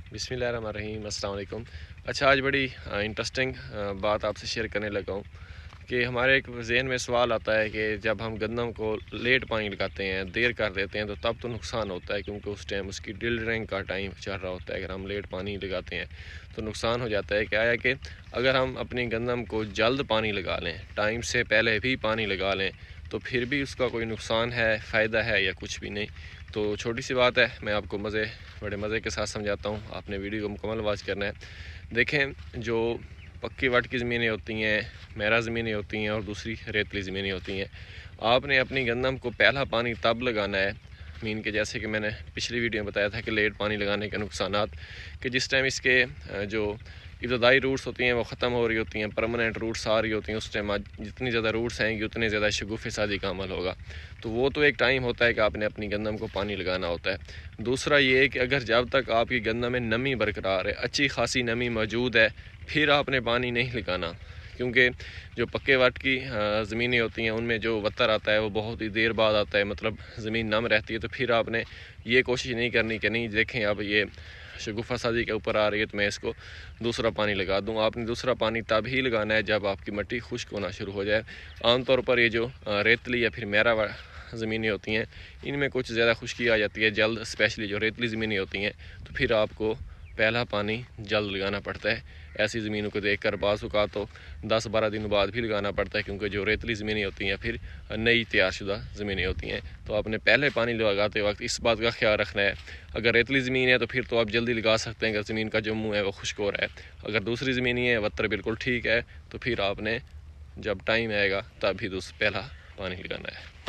बिस्मिल्लाहिर्रहमानिर्रहीम, अस्सलाम वालेकुम। अच्छा, आज बड़ी इंटरेस्टिंग बात आपसे शेयर करने लगा हूँ कि हमारे एक ज़हन में सवाल आता है कि जब हम गंदम को लेट पानी लगाते हैं, देर कर देते हैं, तो तब तो नुकसान होता है, क्योंकि उस टाइम उसकी ड्रिलिंग का टाइम चल रहा होता है। अगर हम लेट पानी लगाते हैं तो नुकसान हो जाता है। क्या है कि अगर हम अपनी गंदम को जल्द पानी लगा लें, टाइम से पहले भी पानी लगा लें, तो फिर भी उसका कोई नुकसान है, फ़ायदा है या कुछ भी नहीं। तो छोटी सी बात है, मैं आपको बड़े मज़े के साथ समझाता हूँ। आपने वीडियो को मुकम्मल वॉच करना है। देखें, जो पक्की वाट की ज़मीनें होती हैं, मेरा ज़मीनें होती हैं और दूसरी रेतली ज़मीनें होती हैं, आपने अपनी गंदम को पहला पानी तब लगाना है मीन के, जैसे कि मैंने पिछली वीडियो में बताया था कि लेट पानी लगाने के नुकसानात, कि जिस टाइम इसके जो इब्तदाई रूट्स होती हैं वो ख़त्म हो रही होती हैं, परमानेंट रूट्स आ रही होती हैं, उस टाइम जितनी ज़्यादा रूट्स आएंगी उतनी ज़्यादा शगुफ़ साजी का अमल होगा। तो वो तो एक टाइम होता है कि आपने अपनी गंदम को पानी लगाना होता है। दूसरा ये है कि अगर जब तक आपकी गंदम में नमी बरकरार है, अच्छी खासी नमी मौजूद है, फिर आपने पानी नहीं लगाना, क्योंकि जो पक्के वाट की ज़मीनें होती हैं उनमें जो वत्तर आता है वो बहुत ही देर बाद आता है, मतलब ज़मीन नम रहती है। तो फिर आपने ये कोशिश नहीं करनी कि नहीं देखें अब ये शगुफ़ा साजी के ऊपर आ रही है तो मैं इसको दूसरा पानी लगा दूँ। आपने दूसरा पानी तब ही लगाना है जब आपकी मिट्टी खुश्क होना शुरू हो जाए। आमतौर पर ये जो रेतली या फिर मेरा ज़मीनें होती हैं, इनमें कुछ ज़्यादा खुश्की आ जाती है जल्द, स्पेशली जो रेतली ज़मीनें होती हैं, तो फिर आपको पहला पानी जल्द लगाना पड़ता है। ऐसी ज़मीनों को देख कर बाज़ तो 10-12 दिन बाद भी लगाना पड़ता है, क्योंकि जो रेतली ज़मीनें होती हैं फिर नई तैयारशुदा ज़मीनें होती हैं। तो आपने पहले पानी लगाते वक्त इस बात का ख्याल रखना है। अगर रेतली ज़मीन है तो फिर तो आप जल्दी लगा सकते हैं, अगर ज़मीन का जो मुँह है वो खुश्क हो रहा है। अगर दूसरी ज़मीन है, वत्तर बिल्कुल ठीक है, तो फिर आपने जब टाइम आएगा तभी पहला पानी लगाना है।